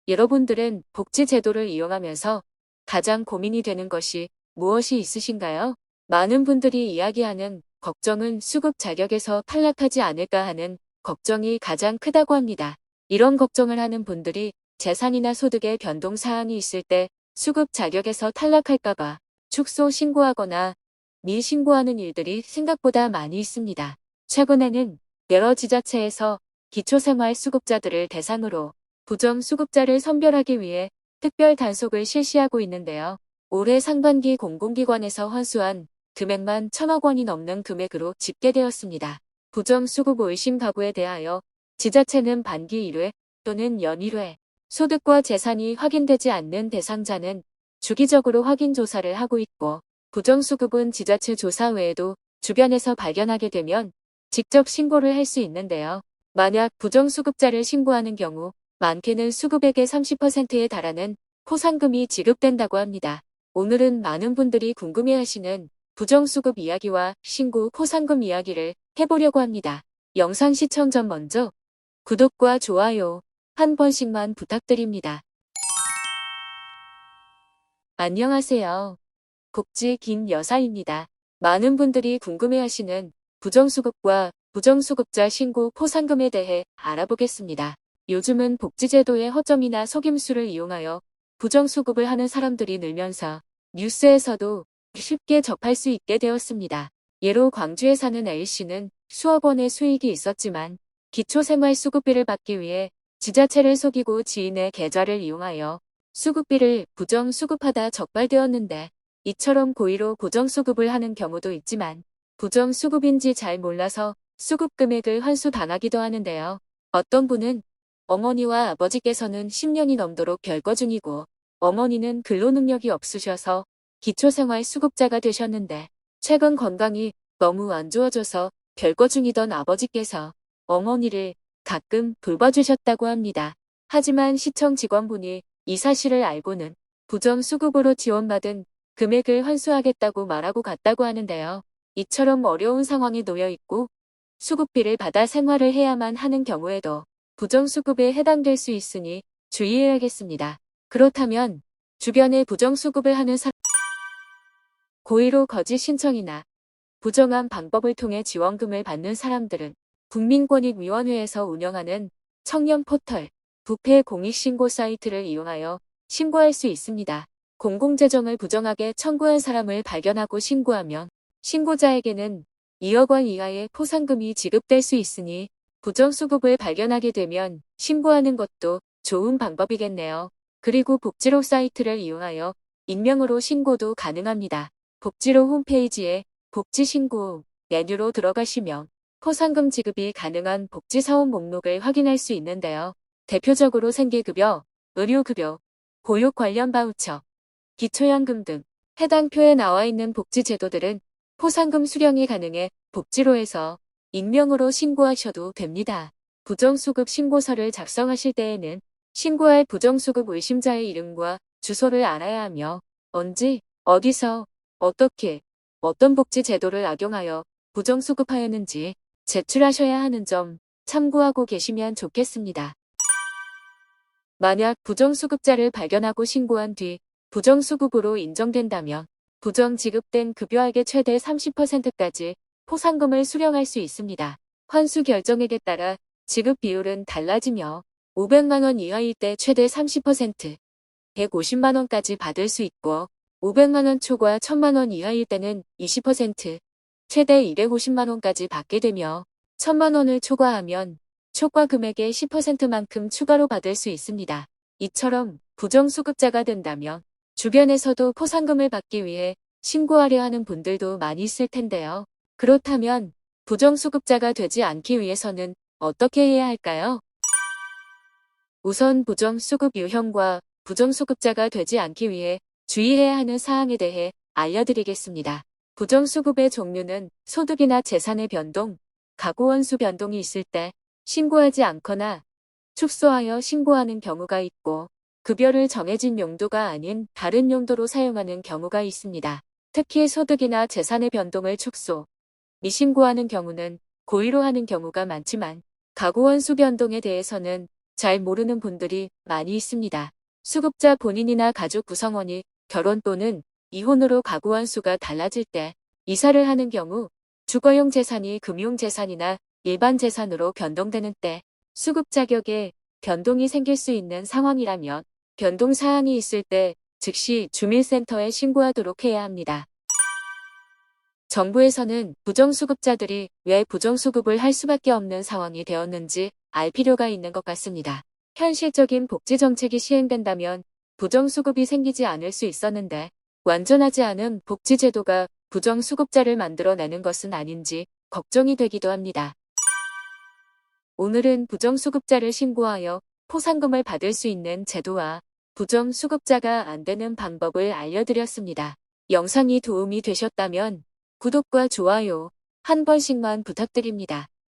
여러분들은 복지 제도를 이용하면서 가장 고민이 되는 것이 무엇이 있으신가요? 많은 분들이 이야기하는 걱정은 수급 자격에서 탈락하지 않을까 하는 걱정이 가장 크다고 합니다. 이런 걱정을 하는 분들이 재산이나 소득의 변동 사항이 있을 때 수급 자격에서 탈락할까봐 축소 신고하거나 미신고하는 일들이 생각보다 많이 있습니다. 최근에는 여러 지자체에서 기초생활수급자들을 대상으로 부정수급자를 선별하기 위해 특별 단속을 실시하고 있는데요. 올해 상반기 공공기관에서 환수한 금액만 1,000억 원이 넘는 금액으로 집계되었습니다. 부정수급 의심 가구에 대하여 지자체는 반기 1회 또는 연 1회, 소득과 재산이 확인되지 않는 대상자는 주기적으로 확인 조사를 하고 있고, 부정수급은 지자체 조사 외에도 주변에서 발견하게 되면 직접 신고를 할 수 있는데요. 만약 부정수급자를 신고하는 경우 많게는 수급액의 30%에 달하는 포상금이 지급된다고 합니다. 오늘은 많은 분들이 궁금해하시는 부정수급 이야기와 신고 포상금 이야기를 해보려고 합니다. 영상 시청 전 먼저 구독과 좋아요 한 번씩만 부탁드립니다. 안녕하세요. 복지 김여사입니다. 많은 분들이 궁금해하시는 부정수급과 부정수급자 신고 포상금에 대해 알아보겠습니다. 요즘은 복지제도의 허점이나 속임수를 이용하여 부정수급을 하는 사람들이 늘면서 뉴스에서도 쉽게 접할 수 있게 되었습니다. 예로 광주에 사는 A씨는 수억 원의 수익이 있었지만 기초생활수급비를 받기 위해 지자체를 속이고 지인의 계좌를 이용하여 수급비를 부정수급하다 적발되었는데, 이처럼 고의로 부정수급을 하는 경우도 있지만 부정수급인지 잘 몰라서 수급 금액을 환수당하기도 하는데요. 어떤 분은 어머니와 아버지께서는 10년이 넘도록 별거 중이고 어머니는 근로능력이 없으셔서 기초생활수급자가 되셨는데, 최근 건강이 너무 안 좋아져서 별거 중이던 아버지께서 어머니를 가끔 돌봐주셨다고 합니다. 하지만 시청 직원분이 이 사실을 알고는 부정수급으로 지원받은 금액을 환수하겠다고 말하고 갔다고 하는데요. 이처럼 어려운 상황에 놓여 있고 수급비를 받아 생활을 해야만 하는 경우에도 부정수급에 해당될 수 있으니 주의해야겠습니다. 그렇다면 주변에 부정수급을 하는 사람, 고의로 거짓 신청이나 부정한 방법을 통해 지원금을 받는 사람들은 국민권익위원회에서 운영하는 청년 포털 부패 공익신고 사이트를 이용하여 신고할 수 있습니다. 공공재정을 부정하게 청구한 사람을 발견하고 신고하면 신고자에게는 2억 원 이하의 포상금이 지급될 수 있으니 부정수급을 발견하게 되면 신고하는 것도 좋은 방법이겠네요. 그리고 복지로 사이트를 이용하여 익명으로 신고도 가능합니다. 복지로 홈페이지에 복지신고 메뉴로 들어가시면 포상금 지급이 가능한 복지사업 목록을 확인할 수 있는데요. 대표적으로 생계급여, 의료급여, 보육 관련 바우처, 기초연금 등 해당 표에 나와 있는 복지제도들은 포상금 수령이 가능해 복지로에서 익명으로 신고하셔도 됩니다. 부정수급 신고서를 작성하실 때에는 신고할 부정수급 의심자의 이름과 주소를 알아야 하며 언제, 어디서, 어떻게, 어떤 복지제도를 악용하여 부정수급하였는지 제출하셔야 하는 점 참고하고 계시면 좋겠습니다. 만약 부정수급자를 발견하고 신고한 뒤 부정수급으로 인정된다면 부정 지급된 급여액의 최대 30%까지 포상금을 수령할 수 있습니다. 환수 결정액에 따라 지급 비율은 달라지며 500만 원 이하일 때 최대 30%, 150만 원까지 받을 수 있고 500만 원 초과 1000만 원 이하일 때는 20%, 최대 250만 원까지 받게 되며 1000만 원을 초과하면 초과 금액의 10%만큼 추가로 받을 수 있습니다. 이처럼 부정수급자가 된다면 주변에서도 포상금을 받기 위해 신고하려 하는 분들도 많이 있을 텐데요. 그렇다면 부정수급자가 되지 않기 위해서는 어떻게 해야 할까요? 우선 부정수급 유형과 부정수급자가 되지 않기 위해 주의해야 하는 사항에 대해 알려드리겠습니다. 부정수급의 종류는 소득이나 재산의 변동, 가구원수 변동이 있을 때 신고하지 않거나 축소하여 신고하는 경우가 있고, 급여를 정해진 용도가 아닌 다른 용도로 사용하는 경우가 있습니다. 특히 소득이나 재산의 변동을 축소, 미신고하는 경우는 고의로 하는 경우가 많지만 가구원수 변동에 대해서는 잘 모르는 분들이 많이 있습니다. 수급자 본인이나 가족 구성원이 결혼 또는 이혼으로 가구한 수가 달라질 때 이사를 하는 경우 주거용 재산이 금융재산이나 일반 재산으로 변동되는 때 수급 자격에 변동이 생길 수 있는 상황이라면 변동 사항이 있을 때 즉시 주민센터에 신고하도록 해야 합니다. 정부에서는 부정수급자들이 왜 부정수급을 할 수밖에 없는 상황이 되었는지 알 필요가 있는 것 같습니다. 현실적인 복지정책이 시행된다면 부정수급이 생기지 않을 수 있었는데 완전하지 않은 복지제도가 부정수급자를 만들어내는 것은 아닌지 걱정이 되기도 합니다. 오늘은 부정수급자를 신고하여 포상금을 받을 수 있는 제도와 부정수급자가 안 되는 방법을 알려드렸습니다. 영상이 도움이 되셨다면 구독과 좋아요 한 번씩만 부탁드립니다.